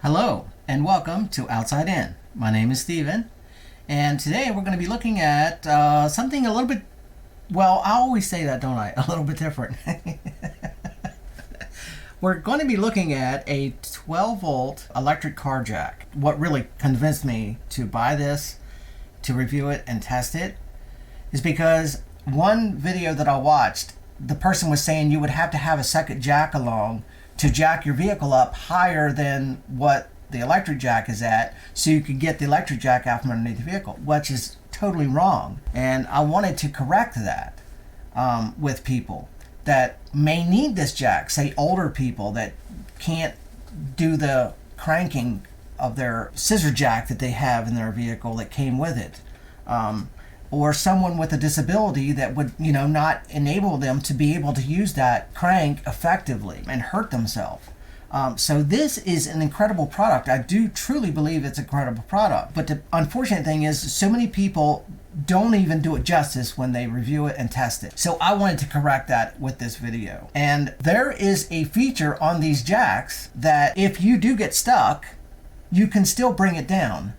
Hello and welcome to Outside In. My name is Steven, and today we're going to be looking at something a little bit, well, I always say that, don't I? A little bit different. We're going to be looking at a 12 volt electric car jack. What really convinced me to buy this, to review it and test it, is because one video that I watched, the person was saying you would have to have a second jack along to jack your vehicle up higher than what the electric jack is at so you could get the electric jack out from underneath the vehicle, which is totally wrong. And I wanted to correct that with people that may need this jack, say older people that can't do the cranking of their scissor jack that they have in their vehicle that came with it. Or someone with a disability that would, not enable them to be able to use that crank effectively and hurt themselves. So this is an incredible product. I do truly believe it's an incredible product. But the unfortunate thing is so many people don't even do it justice when they review it and test it. So I wanted to correct that with this video. And there is a feature on these jacks that if you do get stuck, you can still bring it down.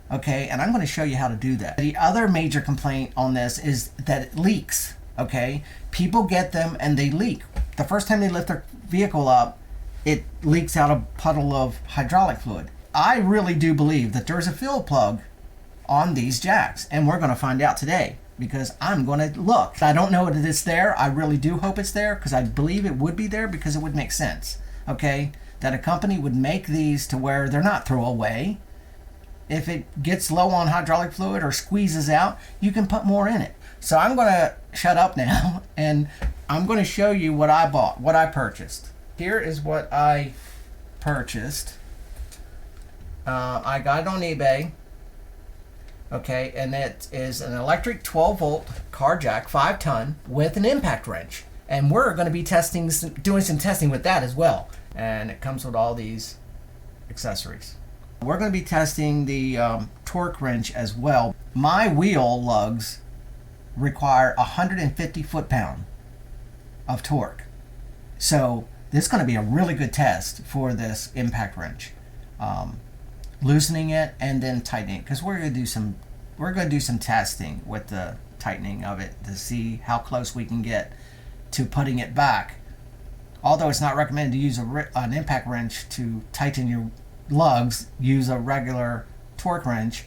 Okay, and I'm going to show you how to do that. The other major complaint on this is that it leaks. Okay, people get them and they leak. The first time they lift their vehicle up, it leaks out a puddle of hydraulic fluid. I really do believe that there's a fill plug on these jacks, and we're going to find out today because I'm going to look. I don't know that it's there. I really do hope it's there because I believe it would be there because it would make sense. Okay, that a company would make these to where they're not throwaway. If it gets low on hydraulic fluid or squeezes out, you can put more in it. So I'm going to shut up now and I'm going to show you what I bought, what I purchased. Here is what I purchased. I got it on eBay. Okay, and it is an electric 12 volt car jack, 5 ton with an impact wrench. And we're going to be doing some testing with that as well. And it comes with all these accessories. We're going to be testing the torque wrench as well. My wheel lugs require 150 foot-pound of torque. So this is going to be a really good test for this impact wrench. Loosening it and then tightening it, because we're going to do some testing with the tightening of it to see how close we can get to putting it back. Although it's not recommended to use an impact wrench to tighten your lugs, use a regular torque wrench,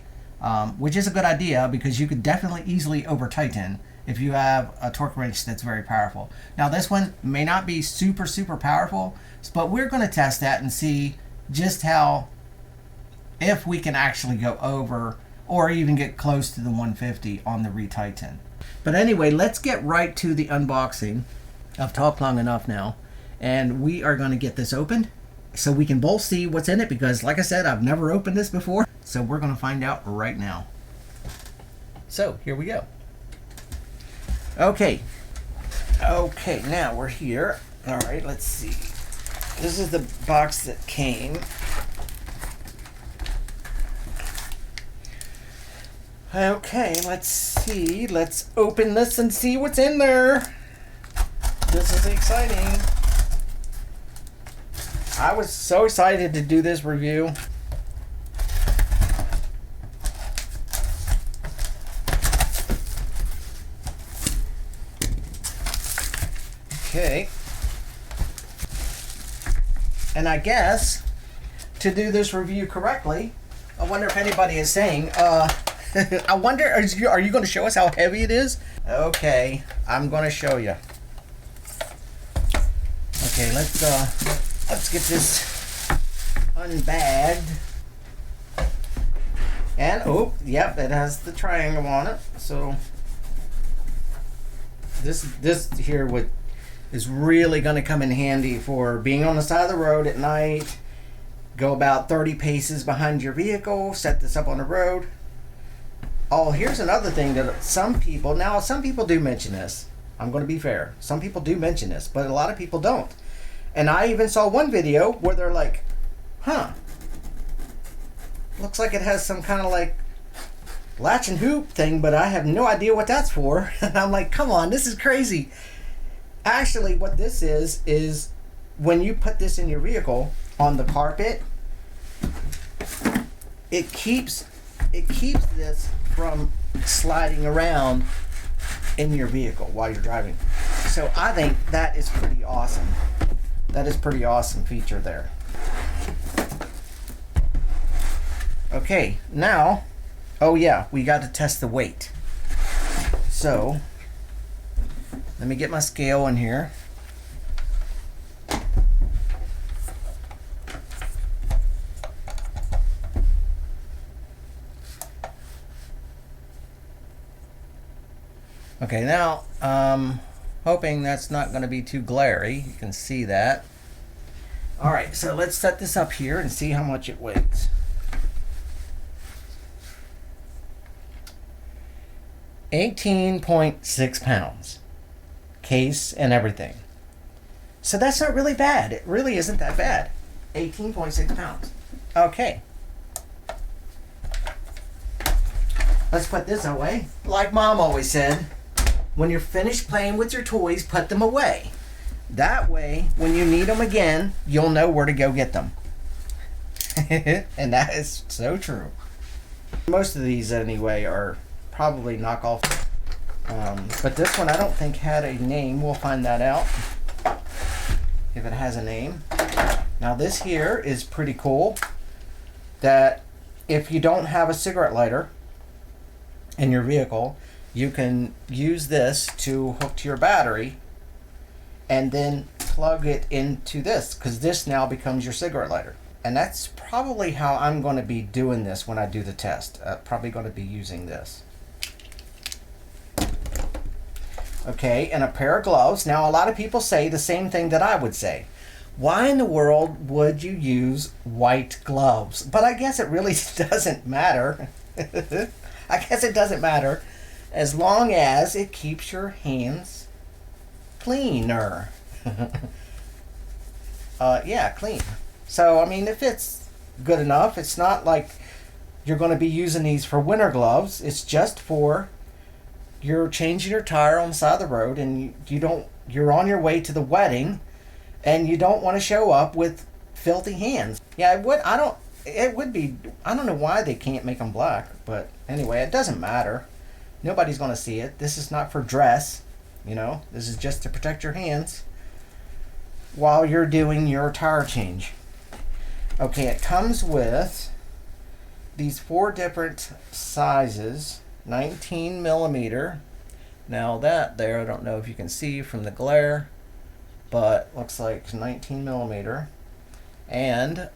which is a good idea because you could definitely easily over tighten if you have a torque wrench that's very powerful. Now this one may not be super powerful, but we're going to test that and see just if we can actually go over or even get close to the 150 on the retighten. But anyway, let's get right to the unboxing. I've talked long enough now, and we are going to get this opened so we can both see what's in it because, like I said, I've never opened this before. So we're going to find out right now. So here we go. Okay, now we're here. All right, let's see. This is the box that came. Okay, let's see. Let's open this and see what's in there. This is exciting. I was so excited to do this review. Okay. And I guess to do this review correctly, I wonder if anybody is saying, I wonder, are you going to show us how heavy it is? Okay, I'm going to show you. Okay, let's get this unbagged. And oh, yep, it has the triangle on it. So this here is really going to come in handy for being on the side of the road at night. Go about 30 paces behind your vehicle, set this up on the road. Oh, here's another thing that some people do mention this. I'm going to be fair. Some people do mention this, but a lot of people don't. And I even saw one video where they're like, looks like it has some kind of like latch and hoop thing, but I have no idea what that's for. And I'm like, come on, this is crazy. Actually, what this is when you put this in your vehicle on the carpet, it keeps this from sliding around in your vehicle while you're driving. So I think that is pretty awesome. That is pretty awesome feature there. Okay, now, oh yeah, we got to test the weight. So, let me get my scale in here. Okay, now, hoping that's not going to be too glary. You can see that. All right, so let's set this up here and see how much it weighs. $18.6 pounds. Case and everything. So that's not really bad. It really isn't that bad. 18.6 pounds. Okay. Let's put this away. Like Mom always said, when you're finished playing with your toys, put them away. That way, when you need them again, you'll know where to go get them. And that is so true. Most of these, anyway, are probably knockoff. But this one I don't think had a name. We'll find that out if it has a name. Now this here is pretty cool, that if you don't have a cigarette lighter in your vehicle, you can use this to hook to your battery and then plug it into this, because this now becomes your cigarette lighter. And that's probably how I'm going to be doing this when I do the test. Probably going to be using this. Okay, and a pair of gloves. Now a lot of people say the same thing that I would say. Why in the world would you use white gloves? But I guess it really doesn't matter. I guess it doesn't matter as long as it keeps your hands cleaner. Yeah, clean. So, I mean, if it's good enough, it's not like you're going to be using these for winter gloves. It's just for you're changing your tire on the side of the road, and you're on your way to the wedding, and you don't want to show up with filthy hands. Yeah, I don't know why they can't make them black, but anyway, it doesn't matter. Nobody's going to see it. This is not for dress, This is just to protect your hands while you're doing your tire change. Okay, it comes with these 4 different sizes. 19 millimeter. Now that there, I don't know if you can see from the glare, but looks like 19 millimeter, and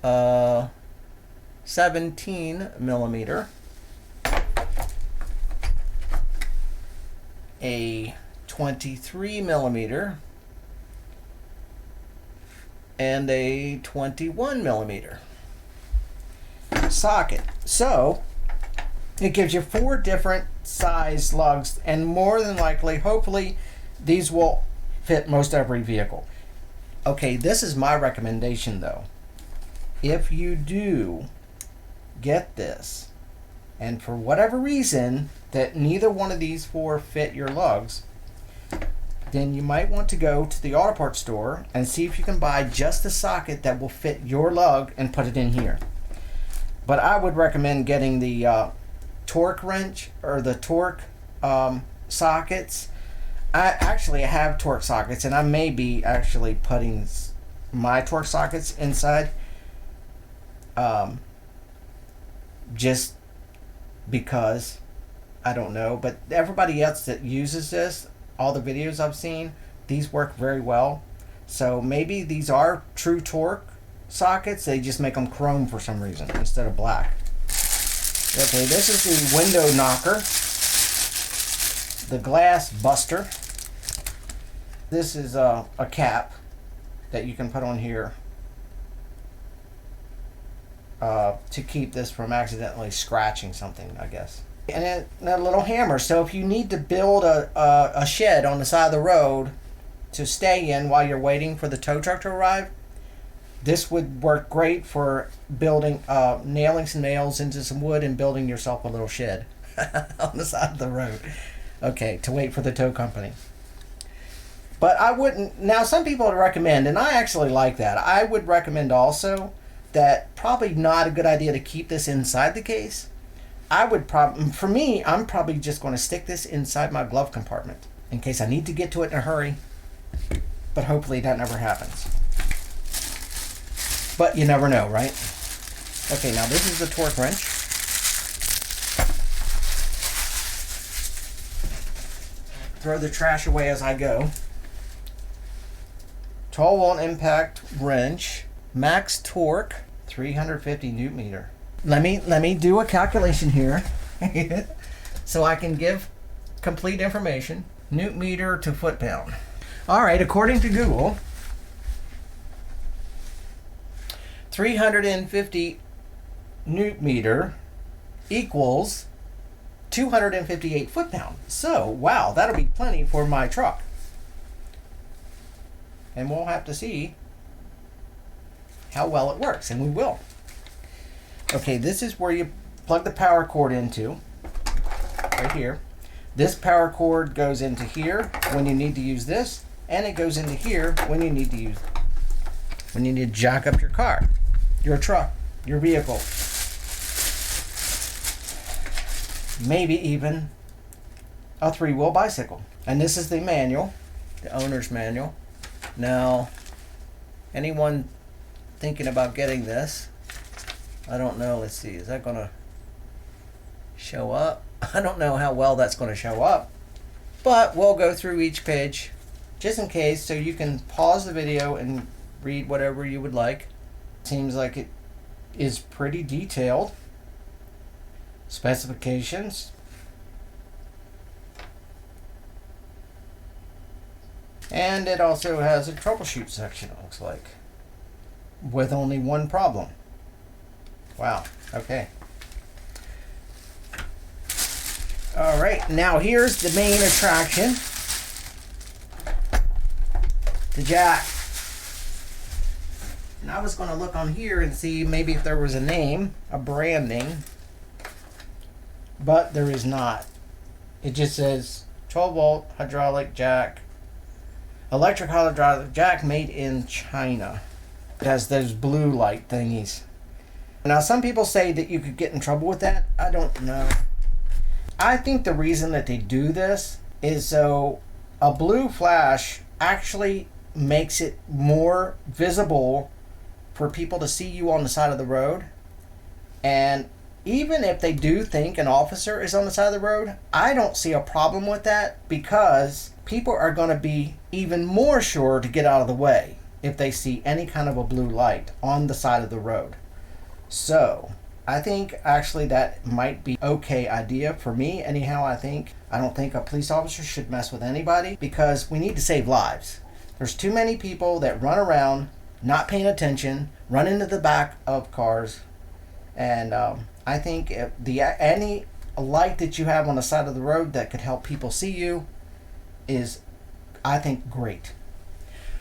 17 millimeter, a 23 millimeter, and a 21 millimeter socket. So it gives you 4 different size lugs, and more than likely, hopefully, these will fit most every vehicle. Okay, this is my recommendation though. If you do get this, and for whatever reason that neither one of these 4 fit your lugs, then you might want to go to the auto parts store and see if you can buy just a socket that will fit your lug and put it in here. But I would recommend getting the torque wrench or the torque sockets. I actually have torque sockets, and I may be actually putting my torque sockets inside just because I don't know, but everybody else that uses this, all the videos I've seen, these work very well. So maybe these are true torque sockets, they just make them chrome for some reason instead of black. Okay, this is the window knocker, the glass buster. This is a cap that you can put on here to keep this from accidentally scratching something, I guess. And a little hammer, so if you need to build a shed on the side of the road to stay in while you're waiting for the tow truck to arrive, this would work great for building, nailing some nails into some wood and building yourself a little shed on the side of the road. Okay, to wait for the tow company. But I wouldn't, now some people would recommend, and I actually like that, I would recommend also that probably not a good idea to keep this inside the case. I would for me, I'm probably just going to stick this inside my glove compartment in case I need to get to it in a hurry. But hopefully that never happens. But you never know, right? Okay, now this is the torque wrench. Throw the trash away as I go. 12 volt impact wrench, max torque, 350 newton meter. Let me do a calculation here so I can give complete information. Newton meter to foot pound. All right, according to Google, 350 newton meter equals 258 foot pound. So, wow, that'll be plenty for my truck. And we'll have to see how well it works, and we will. Okay, this is where you plug the power cord into, right here. This power cord goes into here when you need to use this, and it goes into here when you need to use it. When you need to jack up your car, your truck, your vehicle. Maybe even a 3-wheel bicycle. And this is the manual, the owner's manual. Now, anyone thinking about getting this, I don't know, let's see, is that going to show up? I don't know how well that's going to show up, but we'll go through each page just in case, so you can pause the video and read whatever you would like. Seems like it is pretty detailed. Specifications. And it also has a troubleshoot section, it looks like, with only one problem. Wow, okay. All right, now here's the main attraction. The jack. And I was going to look on here and see maybe if there was a name, a branding, but there is not. It just says 12 volt hydraulic jack, electric hydraulic jack made in China. It has those blue light thingies. Now some people say that you could get in trouble with that. I don't know. I think the reason that they do this is so a blue flash actually makes it more visible for people to see you on the side of the road. And even if they do think an officer is on the side of the road, I don't see a problem with that, because people are going to be even more sure to get out of the way if they see any kind of a blue light on the side of the road. So I think actually that might be okay idea for me. Anyhow, I don't think a police officer should mess with anybody, because we need to save lives. There's too many people that run around not paying attention, run into the back of cars, and I think if any light that you have on the side of the road that could help people see you is, I think, great.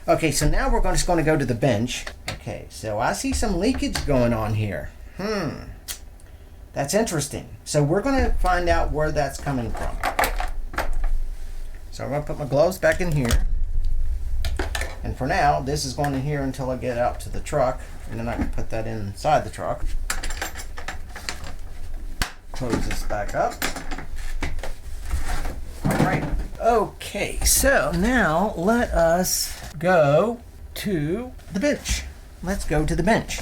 Okay, so now we're just going to go to the bench. Okay, so I see some leakage going on here. That's interesting. So we're going to find out where that's coming from. So I'm going to put my gloves back in here. And for now, this is going in here until I get out to the truck. And then I can put that inside the truck. Close this back up. All right. Okay, so now let us go to the bench. Let's go to the bench.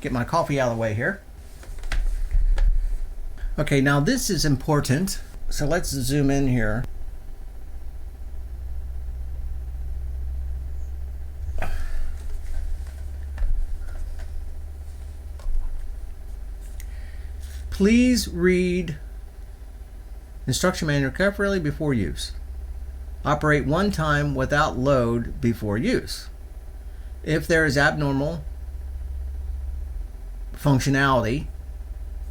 Get my coffee out of the way here. Okay, now this is important. So let's zoom in here. Please read instruction manual carefully before use. Operate one time without load before use. If there is abnormal functionality,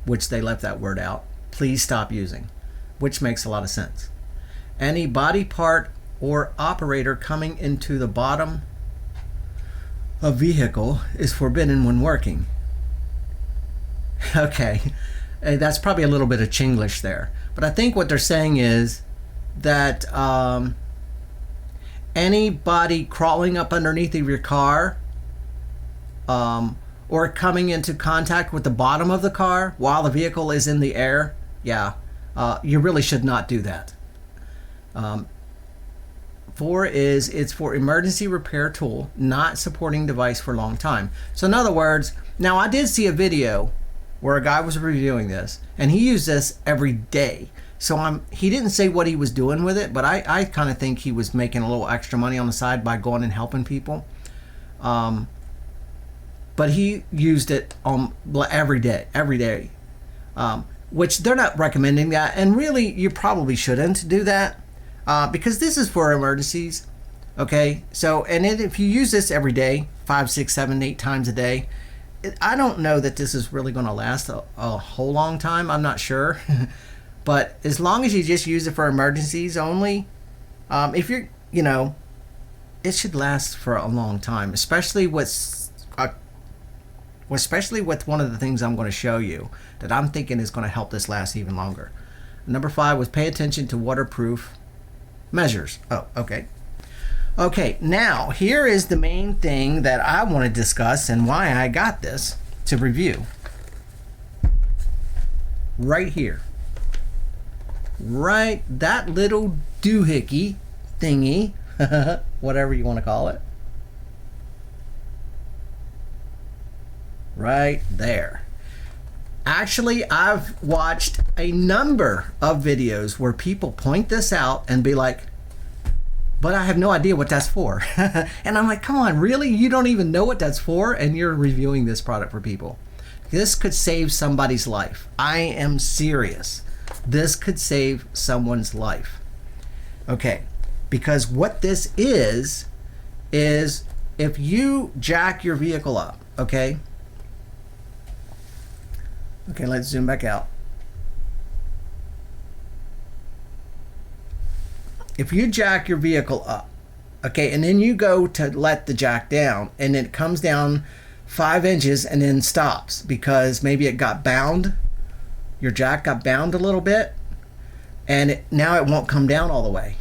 which they left that word out, please stop using, which makes a lot of sense. Any body part or operator coming into the bottom of vehicle is forbidden when working. Okay, that's probably a little bit of Chinglish there, but I think what they're saying is that anybody crawling up underneath of your car or coming into contact with the bottom of the car while the vehicle is in the air, yeah, you really should not do that. 4 is it's for emergency repair tool, not supporting device for a long time. So in other words, now I did see a video where a guy was reviewing this, and he used this every day. So he didn't say what he was doing with it, but I kind of think he was making a little extra money on the side by going and helping people. But he used it every day, which they're not recommending that. And really, you probably shouldn't do that because this is for emergencies. Okay, so and if you use this every day, 5, 6, 7, 8 times a day, I don't know that this is really going to last a whole long time. I'm not sure. But as long as you just use it for emergencies only, if you're, it should last for a long time, especially with one of the things I'm going to show you that I'm thinking is going to help this last even longer. Number 5 was pay attention to waterproof measures. Oh, okay. Okay, now here is the main thing that I want to discuss and why I got this to review. Right here. Right, that little doohickey thingy, whatever you want to call it. Right there. Actually, I've watched a number of videos where people point this out and be like, but I have no idea what that's for. And I'm like, come on, really? You don't even know what that's for? And you're reviewing this product for people. This could save somebody's life. I am serious. This could save someone's life. Okay, because what this is if you jack your vehicle up, okay? Okay, let's zoom back out. If you jack your vehicle up, okay, and then you go to let the jack down, and it comes down 5 inches and then stops because maybe it got bound, your jack got bound a little bit, and now it won't come down all the way.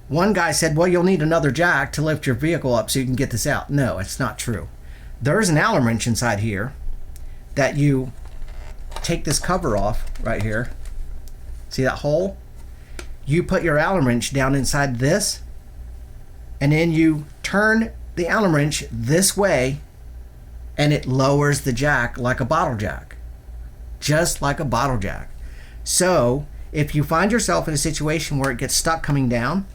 One guy said, well, you'll need another jack to lift your vehicle up so you can get this out. No, it's not true. There's an Allen wrench inside here that you take this cover off right here. See that hole? You put your Allen wrench down inside this, and then you turn the Allen wrench this way, and it lowers the jack like a bottle jack. Just like a bottle jack. So if you find yourself in a situation where it gets stuck coming down,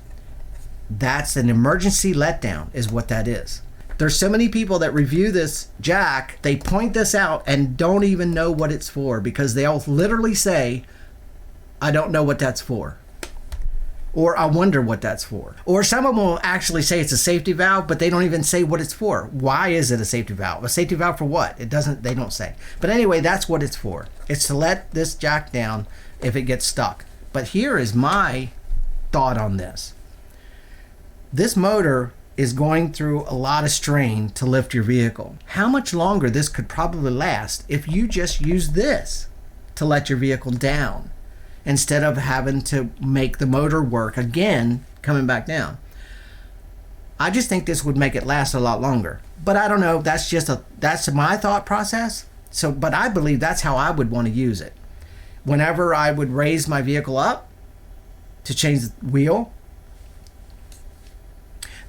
that's an emergency letdown is what that is. There's so many people that review this jack, they point this out and don't even know what it's for because they'll literally say, I don't know what that's for. Or I wonder what that's for. Or some of them will actually say it's a safety valve, but they don't even say what it's for. Why is it a safety valve? A safety valve for what? They don't say. But anyway, that's what it's for. It's to let this jack down if it gets stuck. But here is my thought on this. This motor is going through a lot of strain to lift your vehicle. How much longer this could probably last if you just use this to let your vehicle down, instead of having to make the motor work again coming back down. I just think this would make it last a lot longer. But I don't know, that's my thought process. But I believe that's how I would want to use it. Whenever I would raise my vehicle up to change the wheel,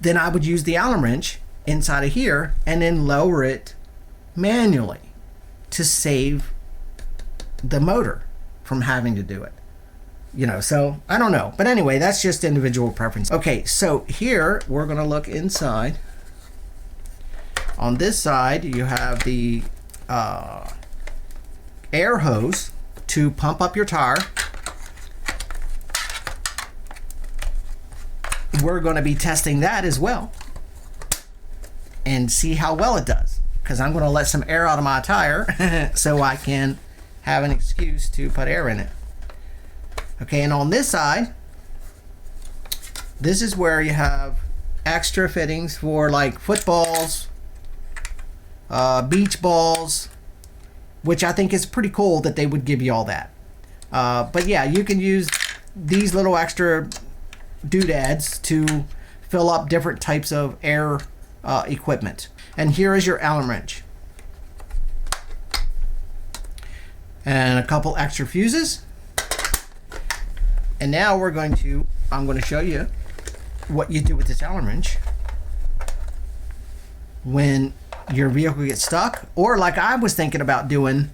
then I would use the Allen wrench inside of here and then lower it manually to save the motor from having to do it. So I don't know. But anyway, that's just individual preference. Okay, so here we're going to look inside. On this side, you have the air hose to pump up your tire. We're going to be testing that as well and see how well it does, because I'm going to let some air out of my tire so I can have an excuse to put air in it. Okay, and on this side, this is where you have extra fittings for like footballs, beach balls, which I think is pretty cool that they would give you all that. But yeah, you can use these little extra doodads to fill up different types of air equipment. And here is your Allen wrench. And a couple extra fuses. And now I'm going to show you what you do with this Allen wrench when your vehicle gets stuck, or like I was thinking about doing,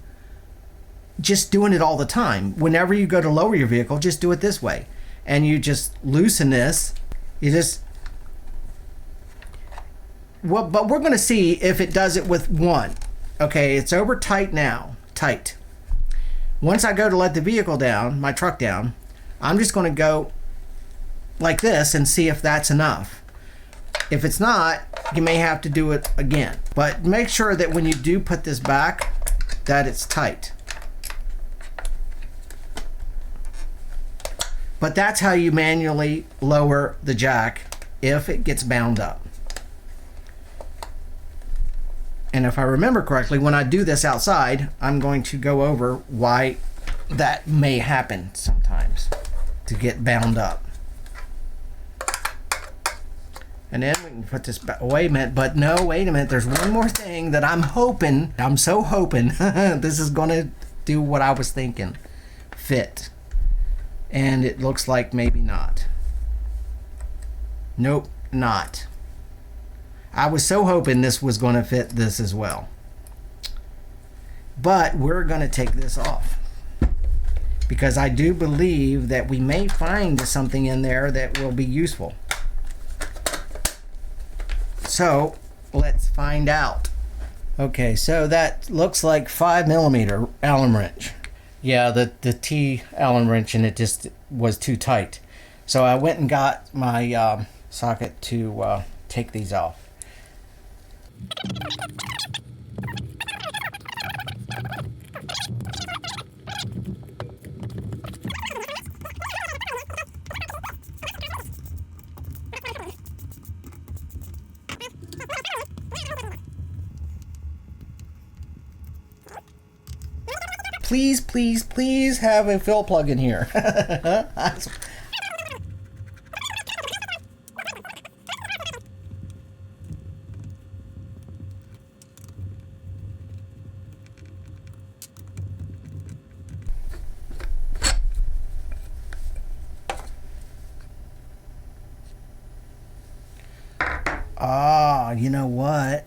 just doing it all the time. Whenever you go to lower your vehicle, just do it this way. And you just loosen this. Well, but we're going to see if it does it with one. Okay, it's over tight now. Tight. Once I go to let the vehicle down, my truck down, I'm just going to go like this and see if that's enough. If it's not, you may have to do it again. But make sure that when you do put this back, that it's tight. But that's how you manually lower the jack if it gets bound up. And if I remember correctly, when I do this outside, I'm going to go over why that may happen sometimes to get bound up. And then we can put this back. Wait a minute, but no, wait a minute. There's one more thing that I'm so hoping this is going to do what I was thinking. Fit. And it looks like maybe not. Nope, not. I was so hoping this was going to fit this as well. But we're going to take this off, because I do believe that we may find something in there that will be useful. So let's find out. Okay, so that looks like 5mm Allen wrench. Yeah, the T Allen wrench, and it just was too tight. So I went and got my socket to take these off. Please, please, please have a fill plug in here. You know what?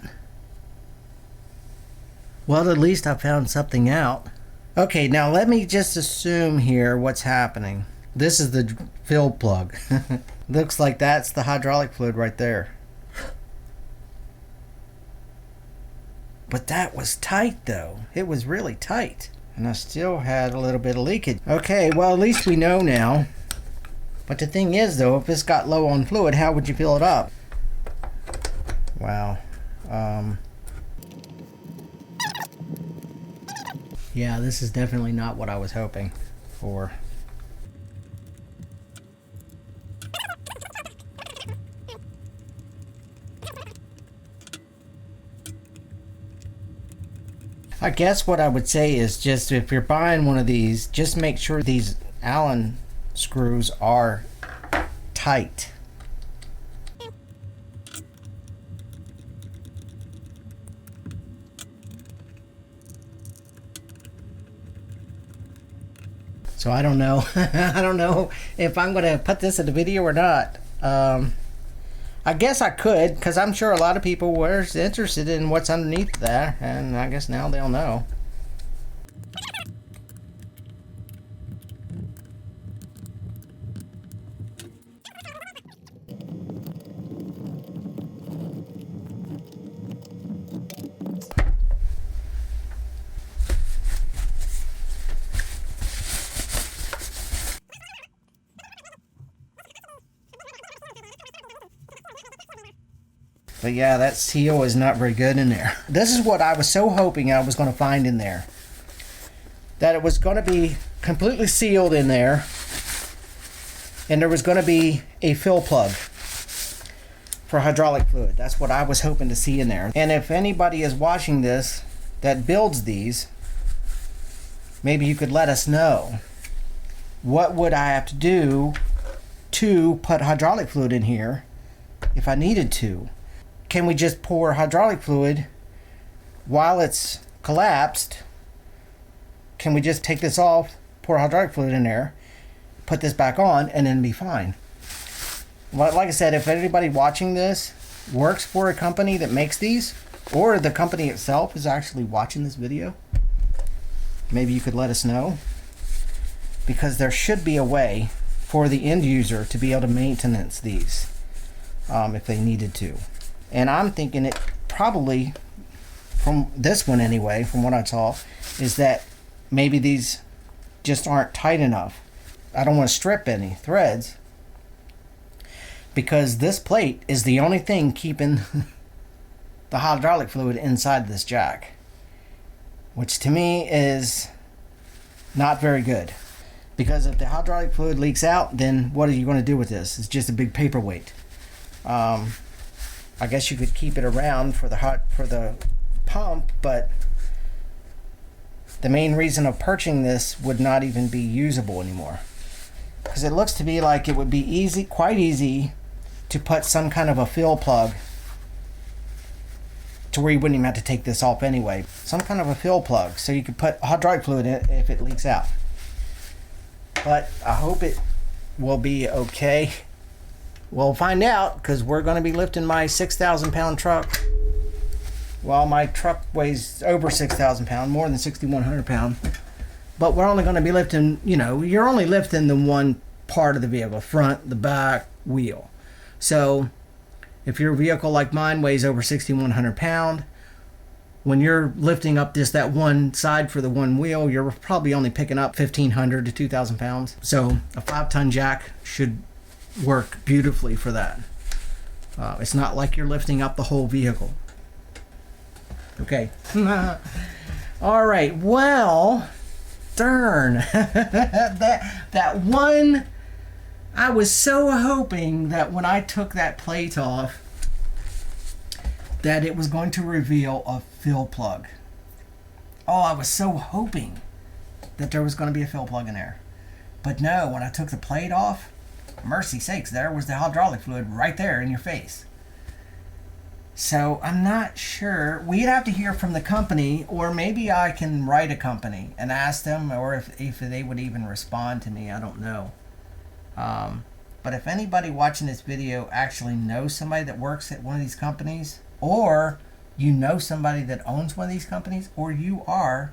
Well, at least I found something out. Okay, now let me just assume here what's happening. This is the fill plug. Looks like that's the hydraulic fluid right there. But that was tight though. It was really tight. And I still had a little bit of leakage. Okay, well at least we know now. But the thing is though, if it's got low on fluid, how would you fill it up? Wow. Yeah, this is definitely not what I was hoping for. I guess what I would say is, just if you're buying one of these, just make sure these Allen screws are tight. So I don't know. I don't know if I'm going to put this in the video or not. I guess I could, because I'm sure a lot of people were interested in what's underneath there, and I guess now they'll know. But yeah, that seal is not very good in there. This is what I was so hoping I was going to find in there. That it was going to be completely sealed in there. And there was going to be a fill plug for hydraulic fluid. That's what I was hoping to see in there. And if anybody is watching this that builds these, maybe you could let us know. What would I have to do to put hydraulic fluid in here if I needed to? can we just pour hydraulic fluid while it's collapsed? Can we just take this off, pour hydraulic fluid in there, put this back on, and then be fine? Well, like I said, if anybody watching this works for a company that makes these, or the company itself is actually watching this video, maybe you could let us know, because there should be a way for the end user to be able to maintenance these if they needed to. And I'm thinking it probably, from this one anyway, from what I saw, is that maybe these just aren't tight enough. I don't want to strip any threads, because this plate is the only thing keeping the hydraulic fluid inside this jack, which to me is not very good. Because if the hydraulic fluid leaks out, then what are you going to do with this? It's just a big paperweight. I guess you could keep it around for the pump, but the main reason of purchasing this would not even be usable anymore. Because it looks to be like it would be quite easy to put some kind of a fill plug to where you wouldn't even have to take this off anyway. Some kind of a fill plug so you could put hydraulic fluid in it if it leaks out. But I hope it will be okay. We'll find out, because we're going to be lifting my 6,000 pound truck. Well, my truck weighs over 6,000 pounds, more than 6,100 pounds. But we're only going to be lifting, you're only lifting the one part of the vehicle, front, the back, wheel. So if your vehicle like mine weighs over 6,100 pounds, when you're lifting up just that one side for the one wheel, you're probably only picking up 1,500 to 2,000 pounds. So a 5-ton jack should work beautifully for that. It's not like you're lifting up the whole vehicle. Okay. All right. Well, darn. that one, I was so hoping that when I took that plate off, that it was going to reveal a fill plug. Oh, I was so hoping that there was going to be a fill plug in there. But no, when I took the plate off, mercy sakes, there was the hydraulic fluid right there in your face. So I'm not sure. We'd have to hear from the company, or maybe I can write a company and ask them, or if they would even respond to me. I don't know. But if anybody watching this video actually knows somebody that works at one of these companies, or you know somebody that owns one of these companies, or you are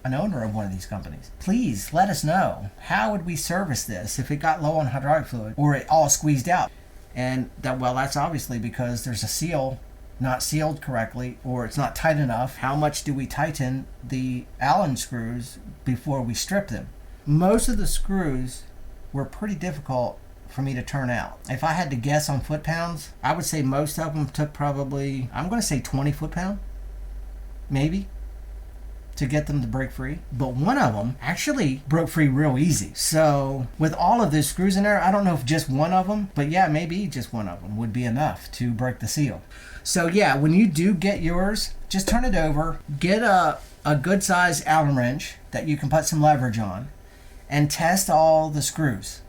an owner of one of these companies, please let us know. How would we service this if it got low on hydraulic fluid or it all squeezed out? And that's obviously because there's a seal not sealed correctly, or it's not tight enough. How much do we tighten the Allen screws before we strip them? Most of the screws were pretty difficult for me to turn out. If I had to guess on foot-pounds, I would say most of them took probably, I'm going to say 20 foot-pound, maybe, to get them to break free. But one of them actually broke free real easy. So with all of those screws in there, I don't know if just one of them, but yeah, maybe just one of them would be enough to break the seal. So yeah, when you do get yours, just turn it over, get a good size Allen wrench that you can put some leverage on, and test all the screws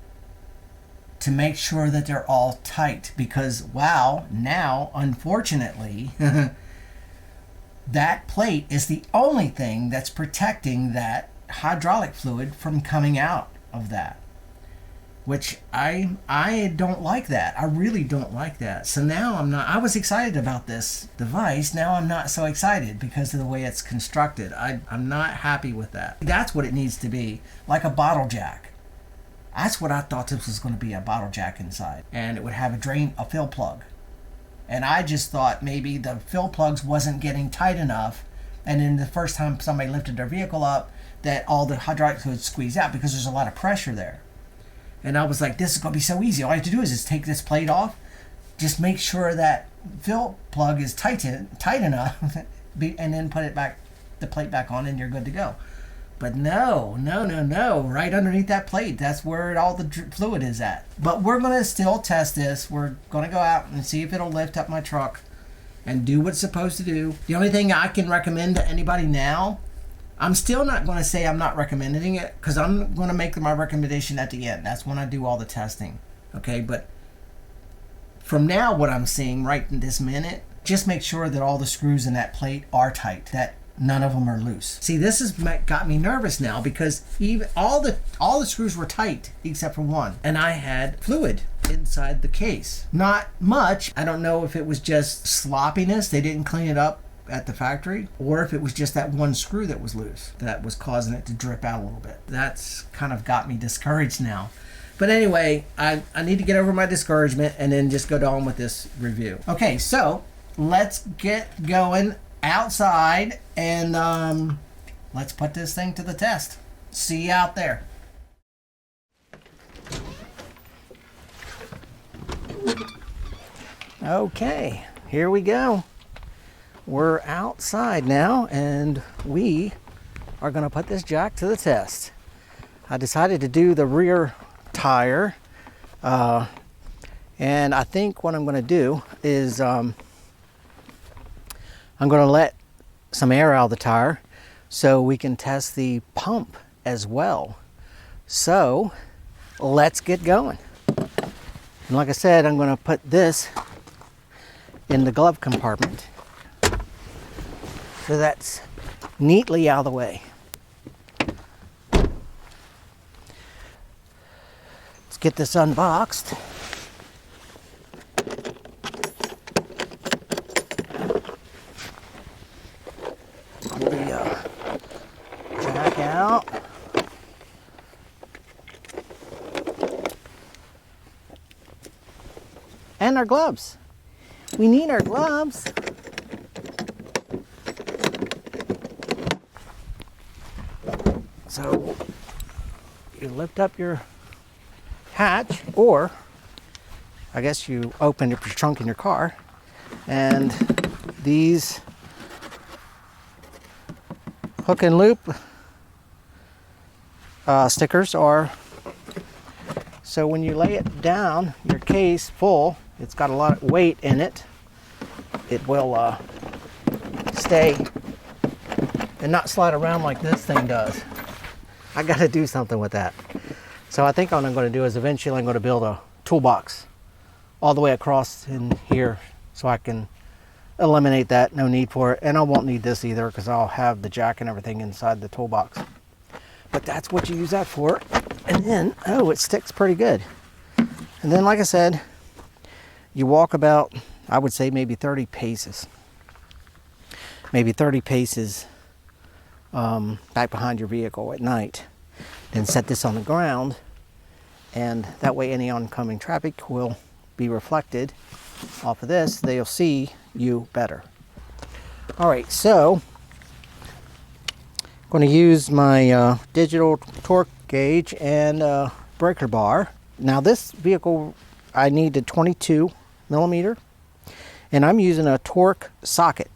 to make sure that they're all tight. Because wow, now unfortunately that plate is the only thing that's protecting that hydraulic fluid from coming out of that, which I don't like that. I really don't like that. So now I was excited about this device. Now I'm not so excited because of the way it's constructed. I'm not happy with that. That's what it needs to be, like a bottle jack. That's what I thought this was going to be, a bottle jack inside. And it would have a fill plug. And I just thought maybe the fill plugs wasn't getting tight enough, and then the first time somebody lifted their vehicle up, that all the hydraulic fluid squeezed out because there's a lot of pressure there. And I was like, this is going to be so easy. All I have to do is just take this plate off, just make sure that fill plug is tight enough, and then put the plate back on, and you're good to go. But no. Right underneath that plate, that's where all the fluid is at. But we're going to still test this. We're going to go out and see if it'll lift up my truck and do what it's supposed to do. The only thing I can recommend to anybody now, I'm still not going to say I'm not recommending it, because I'm going to make my recommendation at the end. That's when I do all the testing. Okay, but from now what I'm seeing right in this minute, just make sure that all the screws in that plate are tight, that none of them are loose. See, this has got me nervous now because even all the screws were tight except for one, and I had fluid inside the case. Not much. I don't know if it was just sloppiness, they didn't clean it up at the factory, or if it was just that one screw that was loose that was causing it to drip out a little bit. That's kind of got me discouraged now. But anyway, I need to get over my discouragement and then just go on with this review. Okay, so let's get going outside and let's put this thing to the test. See you out there. Okay, here we go. We're outside now and we are going to put this jack to the test. I decided to do the rear tire and I think what I'm going to do is I'm going to let some air out of the tire so we can test the pump as well. So let's get going. And like I said, I'm going to put this in the glove compartment so that's neatly out of the way. Let's get this unboxed. Pull the jack out. And our gloves. We need our gloves. So you lift up your hatch, or I guess you open up your trunk in your car, and these hook and loop stickers are, so when you lay it down, your case full, it's got a lot of weight in it, it will stay and not slide around like this thing does. I got to do something with that. So I think what I'm going to do is eventually I'm going to build a toolbox all the way across in here so I can eliminate that, no need for it. And I won't need this either because I'll have the jack and everything inside the toolbox. But that's what you use that for. And then, oh, it sticks pretty good. And then, like I said, you walk about, I would say maybe 30 paces. Maybe 30 paces back behind your vehicle at night. Then set this on the ground, and that way any oncoming traffic will be reflected off of this. They'll see you better. All right, so I'm going to use my digital torque gauge and breaker bar. Now this vehicle, I need a 22 millimeter, and I'm using a torque socket.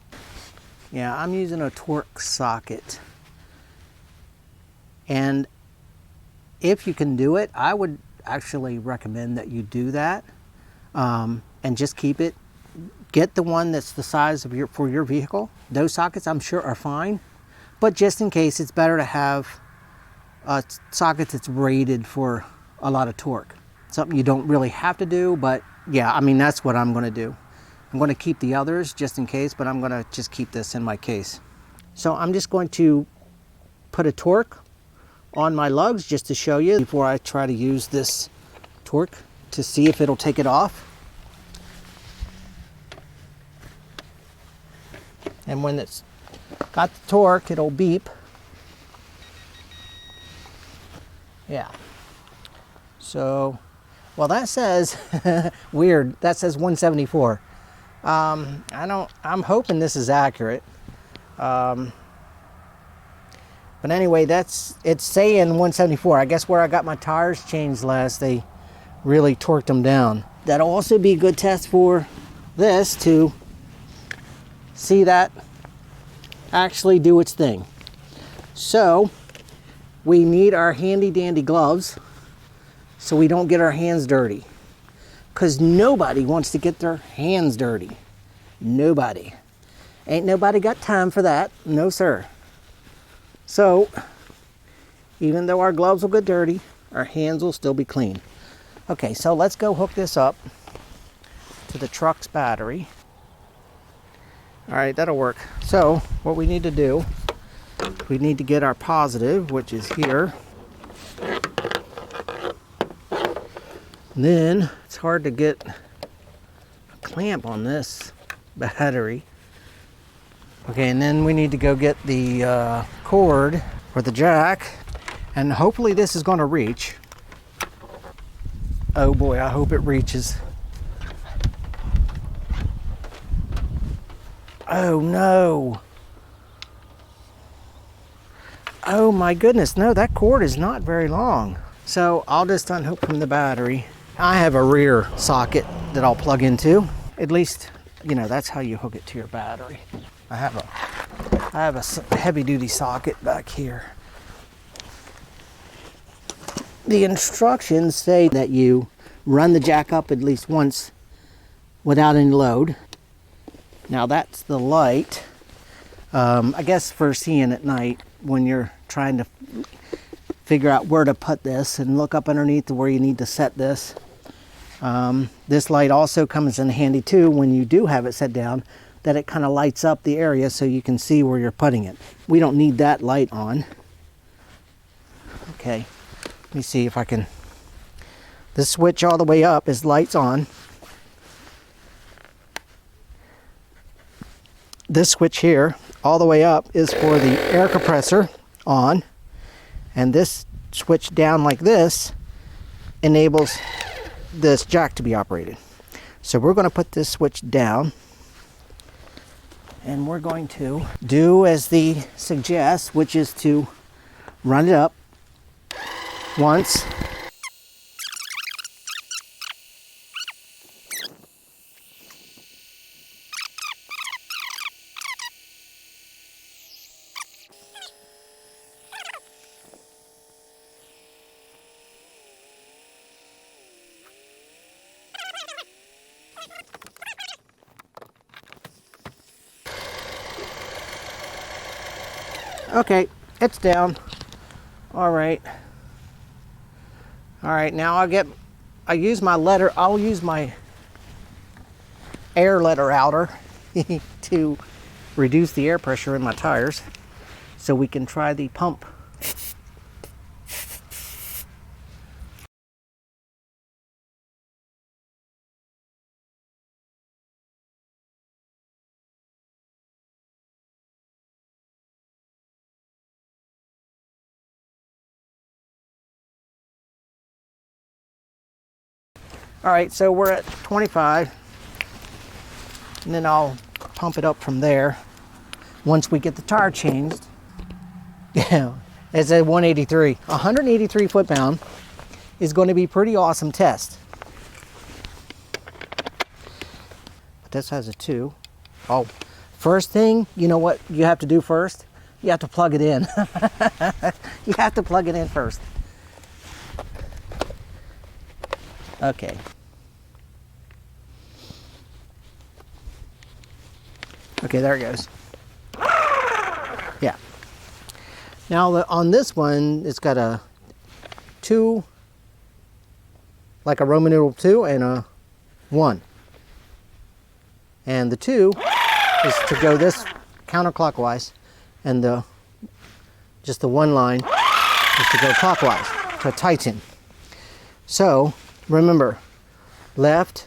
Yeah, I'm using a torque socket. And if you can do it, I would actually recommend that you do that, and just keep it. Get the one that's the size of for your vehicle. Those sockets, I'm sure, are fine, but just in case, it's better to have a socket that's rated for a lot of torque. Something you don't really have to do, but yeah, I mean, that's what I'm going to do. I'm going to keep the others just in case, but I'm going to just keep this in my case. So I'm just going to put a torque on my lugs just to show you before I try to use this torque to see if it'll take it off. And when it's got the torque, it'll beep. Yeah. So, well, that says weird. That says 174. I'm hoping this is accurate. But anyway, it's saying 174. I guess where I got my tires changed last, they really torqued them down. That'll also be a good test for this to see that actually do its thing. So we need our handy dandy gloves so we don't get our hands dirty, because nobody wants to get their hands dirty. Nobody. Ain't nobody got time for that. No sir. So even though our gloves will get dirty, our hands will still be clean. Okay, so let's go hook this up to the truck's battery. All right, that'll work. So what we need to do, we need to get our positive, which is here. And then it's hard to get a clamp on this battery. Okay, and then we need to go get the cord for the jack, and hopefully this is going to reach. Oh boy, I hope it reaches. Oh no. Oh my goodness, no, that cord is not very long. So I'll just unhook from the battery. I have a rear socket that I'll plug into. At least, you know, that's how you hook it to your battery. I have a heavy duty socket back here. The instructions say that you run the jack up at least once without any load. Now that's the light, I guess for seeing at night when you're trying to figure out where to put this and look up underneath to where you need to set this. This light also comes in handy too when you do have it set down, that it kind of lights up the area so you can see where you're putting it. We don't need that light on. Okay, let me see if I can. This switch all the way up is lights on. This switch here all the way up is for the air compressor on, and this switch down like this enables this jack to be operated. So we're going to put this switch down, and we're going to do as the suggests, which is to run it up once. Okay, it's down. All right. All right, now I'll use my air letter outer to reduce the air pressure in my tires so we can try the pump. All right, so we're at 25, and then I'll pump it up from there once we get the tire changed. Yeah, it's at 183. 183 foot-pound is going to be a pretty awesome test. But this has a 2. Oh, first thing, you know what you have to do first? You have to plug it in. You have to plug it in first. Okay. Okay, there it goes. Yeah. Now on this one, it's got a 2, like a Roman numeral 2 and a 1. And the 2 is to go this counterclockwise, and just the 1 line is to go clockwise to tighten. So remember, left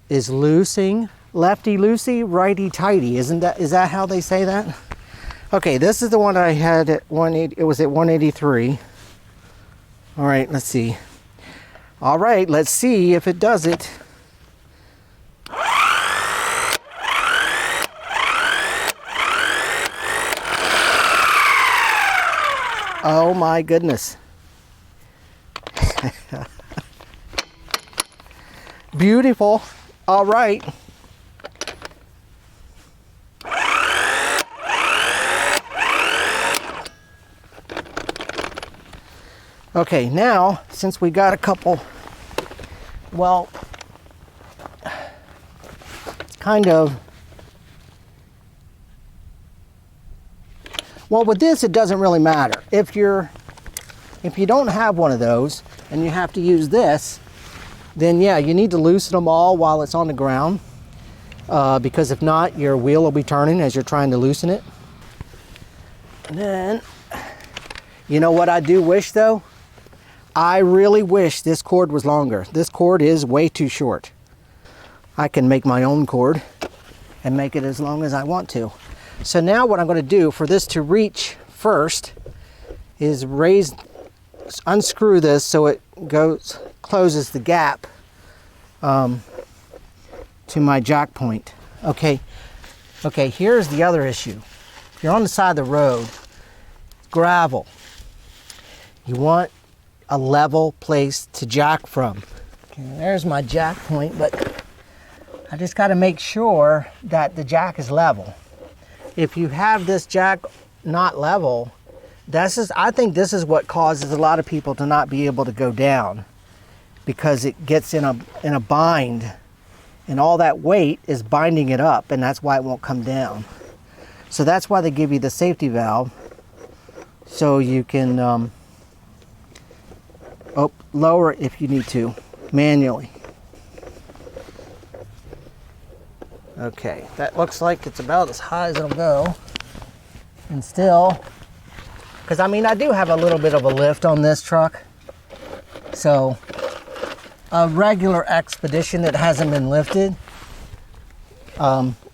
is loosing, lefty loosey, righty tighty. Is that how they say that? Okay, this is the one I had at 180. It was at 183. All right, let's see. All right, let's see if it does it. Oh my goodness. Beautiful. All right. Okay, now, since we got a couple, well, it's kind of, well, with this, it doesn't really matter. If you don't have one of those and you have to use this, then yeah, you need to loosen them all while it's on the ground. because if not, your wheel will be turning as you're trying to loosen it. And then, you know what I do wish though? I really wish this cord was longer. This cord is way too short. I can make my own cord and make it as long as I want to. So now what I'm going to do for this to reach first is unscrew this so it closes the gap to my jack point. Okay, here's the other issue. If you're on the side of the road, gravel, you want a level place to jack from. Okay, there's my jack point, but I just got to make sure that the jack is level. If you have this jack not level, I think this is what causes a lot of people to not be able to go down, because it gets in a bind, and all that weight is binding it up, and that's why it won't come down. So that's why they give you the safety valve, so you can lower it if you need to manually. Okay, that looks like it's about as high as it'll go. And still, because I mean, I do have a little bit of a lift on this truck. So a regular Expedition that hasn't been lifted,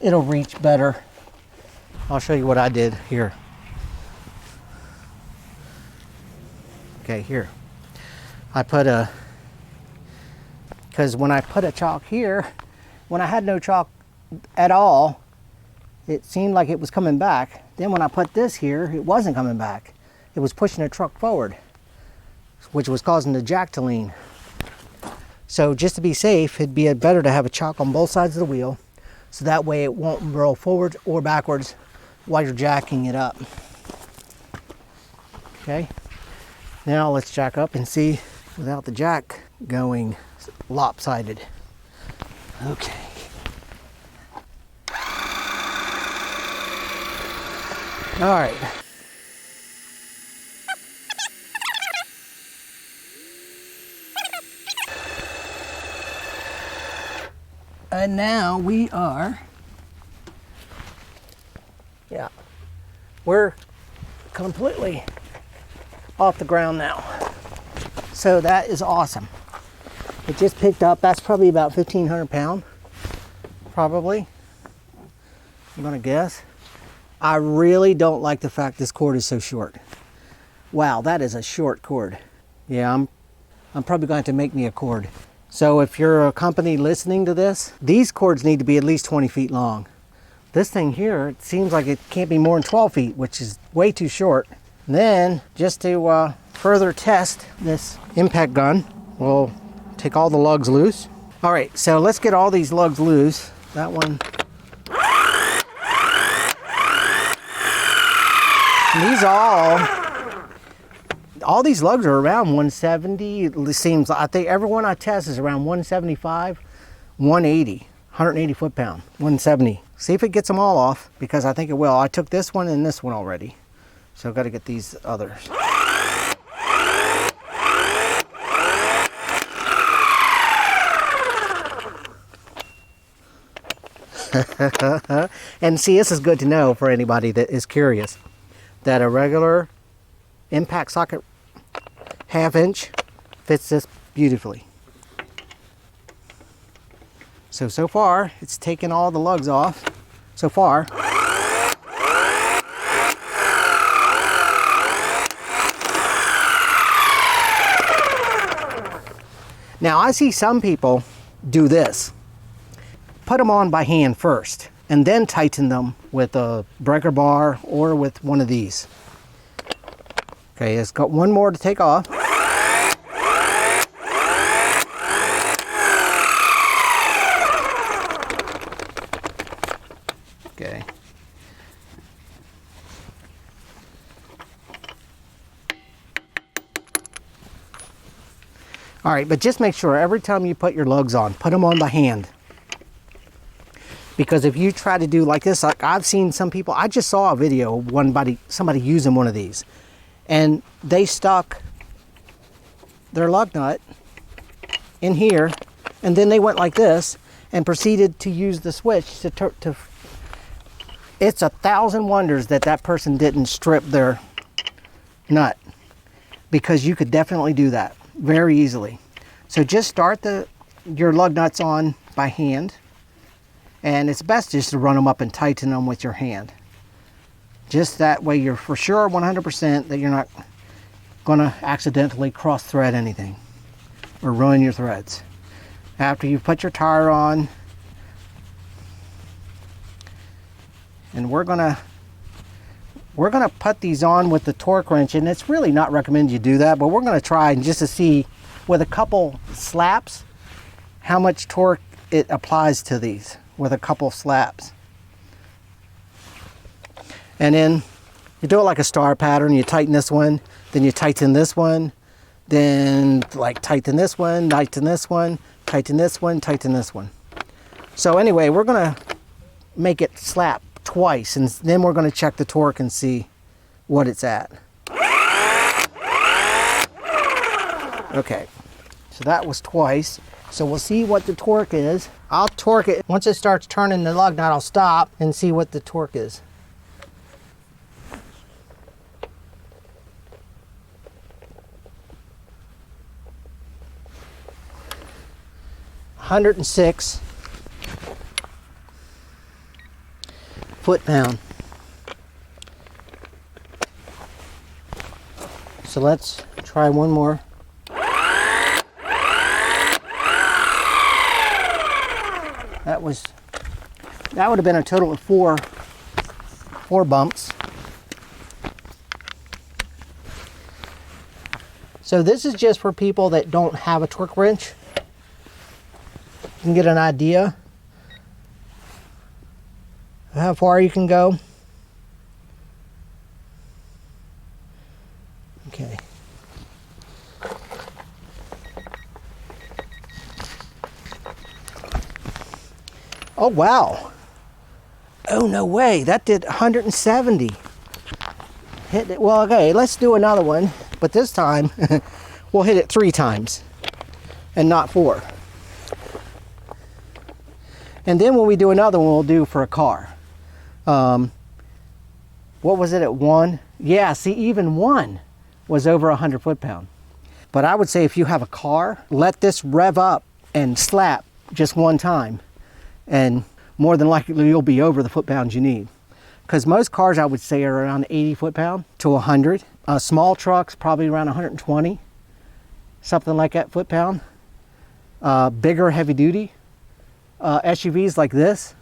it'll reach better. I'll show you what I did here. Okay, here. Because when I put a chalk here, when I had no chalk at all, it seemed like it was coming back. Then when I put this here, it wasn't coming back. It was pushing the truck forward, which was causing the jack to lean. So just to be safe, it'd be better to have a chalk on both sides of the wheel, so that way it won't roll forwards or backwards while you're jacking it up. Okay, now let's jack up and see without the jack going lopsided. Okay. All right. And now we're completely off the ground now. So that is awesome. It just picked up, that's probably about 1,500 pounds, probably, I'm gonna guess. I really don't like the fact this cord is so short. Wow, that is a short cord. Yeah, I'm probably going to have to make me a cord. So if you're a company listening to this, these cords need to be at least 20 feet long. This thing here, it seems like it can't be more than 12 feet, which is way too short. And then, just to further test this impact gun, we'll take all the lugs loose. All right, so let's get all these lugs loose. That one. All these lugs are around 170. It seems, I think everyone I test is around 175, 180, 180 foot-pound, 170. See if it gets them all off, because I think it will. I took this one and this one already, so I've got to get these others. And see, this is good to know for anybody that is curious, that a regular impact socket 1/2 inch fits this beautifully. So far, it's taken all the lugs off, so far. Now, I see some people do this. Put them on by hand first, and then tighten them with a breaker bar or with one of these. Okay, it's got one more to take off. Okay. All right, but just make sure every time you put your lugs on, put them on by hand. Because if you try to do like this, like I've seen some people, I just saw a video of somebody using one of these, and they stuck their lug nut in here, and then they went like this, and proceeded to use the switch to it's 1,000 wonders that that person didn't strip their nut, because you could definitely do that very easily. So just start your lug nuts on by hand, and it's best just to run them up and tighten them with your hand. Just that way you're for sure 100% that you're not going to accidentally cross thread anything or ruin your threads. After you've put your tire on, and we're gonna put these on with the torque wrench, and it's really not recommended you do that, but we're gonna try just to see with a couple slaps how much torque it applies to these with a couple slaps. And then you do it like a star pattern. You tighten this one, then you tighten this one, then like tighten this one, tighten this one, tighten this one, tighten this one. So anyway, we're gonna make it slap twice, and then we're going to check the torque and see what it's at. Okay, so that was twice. So we'll see what the torque is. I'll torque it. Once it starts turning the lug nut, I'll stop and see what the torque is. $106 foot-pound. So let's try one more. That would have been a total of four bumps. So this is just for people that don't have a torque wrench. You can get an idea of how far you can go. Okay. Oh wow. Oh no way, that did 170. Hit it. Well, okay, let's do another one, but this time we'll hit it 3 times and not 4. And then when we do another one, we'll do for a car. What was it at 1? Yeah, see, even 1 was over 100 foot-pound. But I would say if you have a car, let this rev up and slap just 1 time, and more than likely you'll be over the foot-pounds you need. Because most cars, I would say, are around 80 foot-pound to 100. Small trucks, probably around 120, something like that foot-pound. Bigger heavy-duty SUVs like this.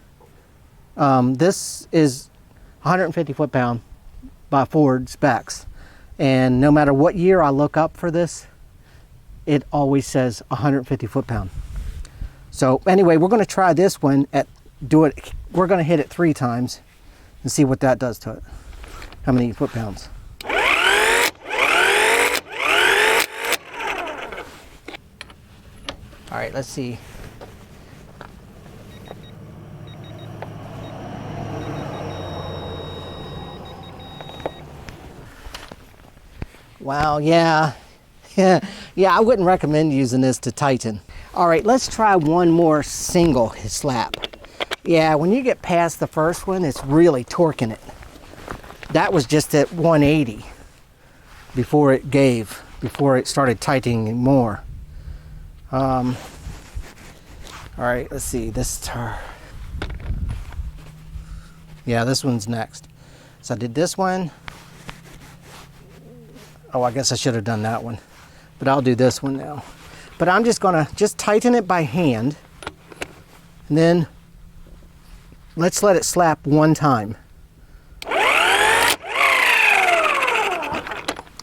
This is 150 foot-pound by Ford specs. And no matter what year I look up for this, it always says 150 foot-pound. So anyway, we're going to try this one we're going to hit it 3 times and see what that does to it. How many foot-pounds? All right, let's see. Wow, yeah. Yeah, I wouldn't recommend using this to tighten. All right, let's try one more single slap. Yeah, when you get past the first one, it's really torquing it. That was just at 180 before it started tightening more. All right, let's see, yeah, this one's next. So I did this one. Oh, I guess I should have done that one, but I'll do this one now. But I'm just gonna tighten it by hand, and then let's let it slap 1 time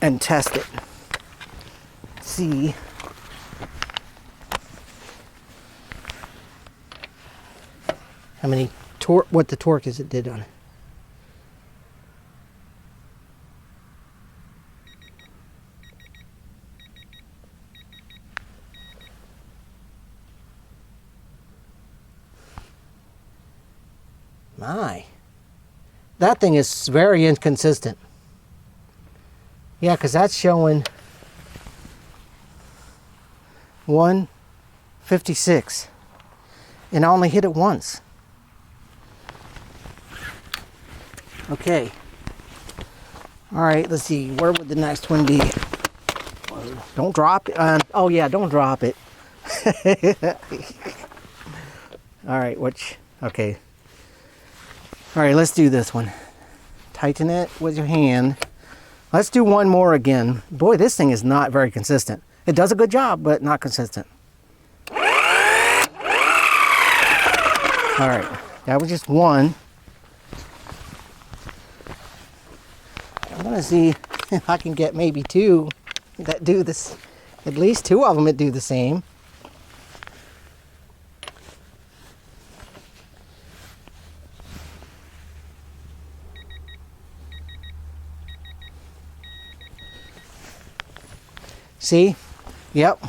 and test it. See how many what the torque is it did on it. My, that thing is very inconsistent. Yeah, because that's showing 156. and I only hit it once. Okay. All right, let's see. Where would the next one be? Don't drop it. Oh yeah, don't drop it. All right, okay. All right, let's do this one. Tighten it with your hand. Let's do one more again. Boy, this thing is not very consistent. It does a good job, but not consistent. All right, that was just one. I'm gonna see if I can get maybe two that do this, at least two of them that do the same. See? Yep.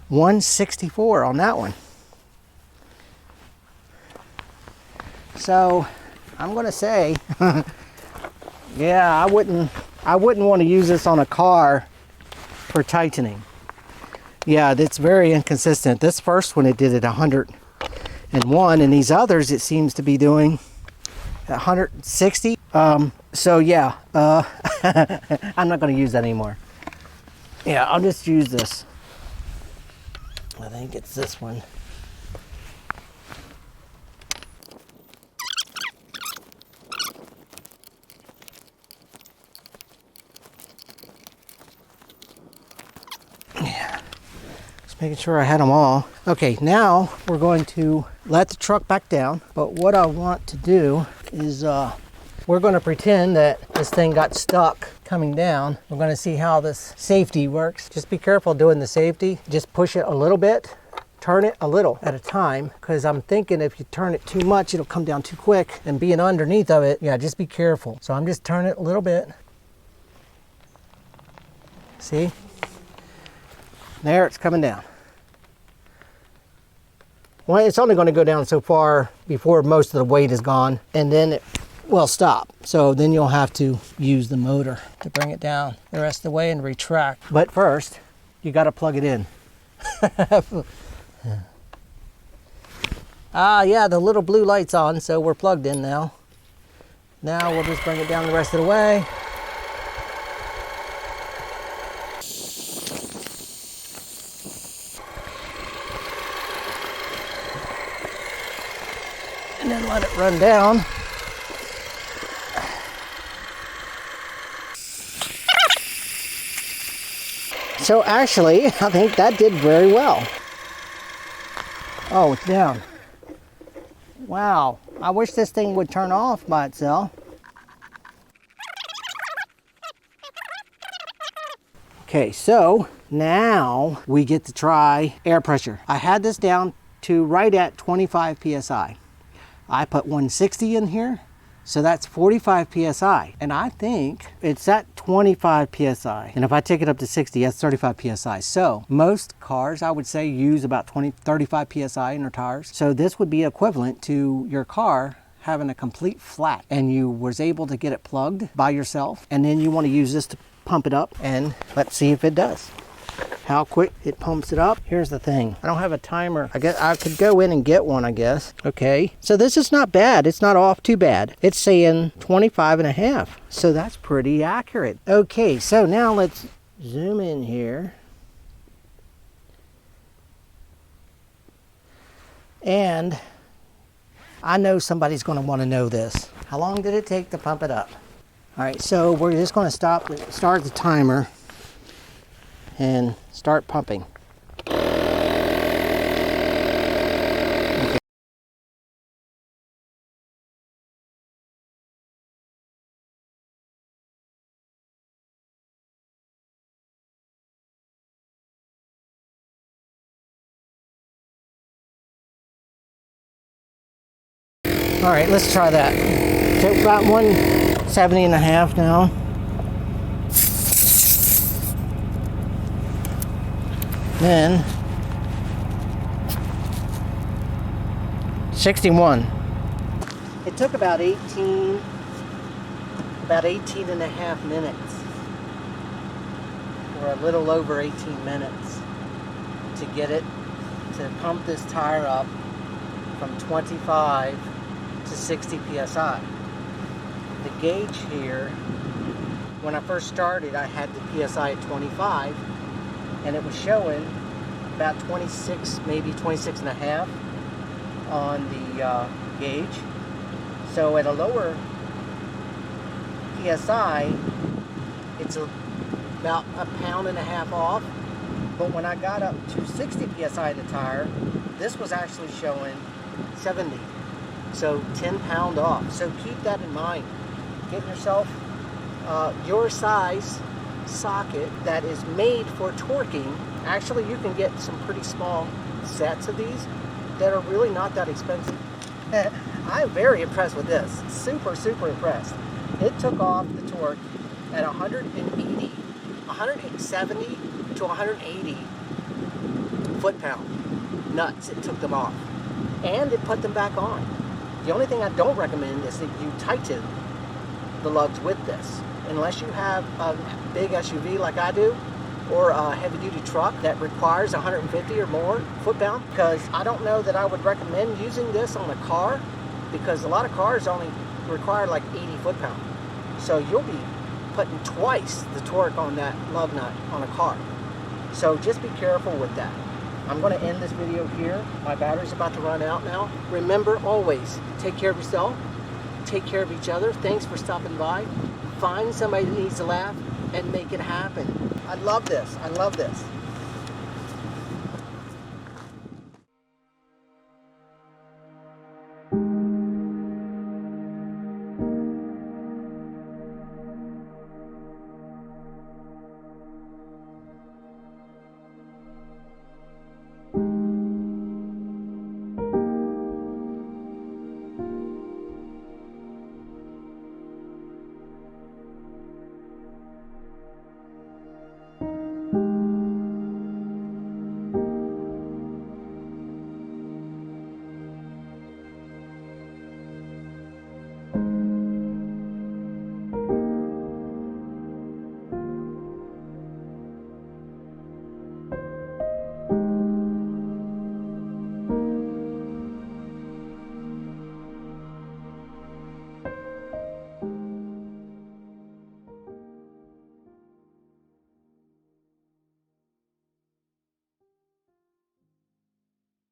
164 on that one. So I'm gonna say yeah, I wouldn't want to use this on a car for tightening. Yeah, it's very inconsistent. This first one it did at 101, and these others it seems to be doing 160. So yeah, I'm not going to use that anymore. Yeah, I'll just use this. I think it's this one. Yeah, just making sure I had them all. Okay, now we're going to let the truck back down. But what I want to do is we're going to pretend that this thing got stuck coming down. We're going to see how this safety works. Just be careful doing the safety. Just push it a little bit. Turn it a little at a time, because I'm thinking if you turn it too much, it'll come down too quick. And being underneath of it, yeah, just be careful. So I'm just turning it a little bit. See? There, it's coming down. Well, it's only going to go down so far before most of the weight is gone, and then it will stop. So then you'll have to use the motor to bring it down the rest of the way and retract. But first, you got to plug it in. Yeah, the little blue light's on, so we're plugged in now. Now we'll just bring it down the rest of the way. And then let it run down. So actually, I think that did very well. Oh, it's down. Wow, I wish this thing would turn off by itself. Okay, so now we get to try air pressure. I had this down to right at 25 PSI. I put 160 in here, so that's 45 PSI. And I think it's at 25 PSI. And if I take it up to 60, that's 35 PSI. So most cars, I would say, use about 35 PSI in their tires. So this would be equivalent to your car having a complete flat, and you was able to get it plugged by yourself. And then you want to use this to pump it up, and let's see if it does. How quick it pumps it up. Here's the thing. I don't have a timer. I guess I could go in and get one, I guess. Okay, so this is not bad. It's not off too bad. It's saying 25.5. So that's pretty accurate. Okay, so now let's zoom in here. And I know somebody's going to want to know this. How long did it take to pump it up? All right, so we're just going to start the timer and start pumping. Okay. All right, let's try that. So about 170.5 now. Then 61. It took about 18 and a half minutes, or a little over 18 minutes, to get it to pump this tire up from 25 to 60 psi. The gauge here, when I first started, I had the psi at 25, and it was showing about 26, maybe 26 and a half on the gauge. So at a lower psi, it's about a pound and a half off. But when I got up to 60 psi in the tire, this was actually showing 70. So 10 pound off. So keep that in mind. Get yourself your size socket that is made for torquing. Actually, you can get some pretty small sets of these that are really not that expensive. I'm very impressed with this. Super, super impressed. It took off the torque at 170 to 180 foot-pound. Nuts, it took them off. And it put them back on. The only thing I don't recommend is that you tighten the lugs with this. Unless you have a big SUV like I do, or a heavy-duty truck that requires 150 or more foot-pound, because I don't know that I would recommend using this on a car, because a lot of cars only require like 80 foot-pound. So you'll be putting twice the torque on that lug nut on a car. So just be careful with that. I'm going to end this video here. My battery's about to run out now. Remember, always take care of yourself, take care of each other. Thanks for stopping by. Find somebody that needs to laugh and make it happen. I love this. I love this.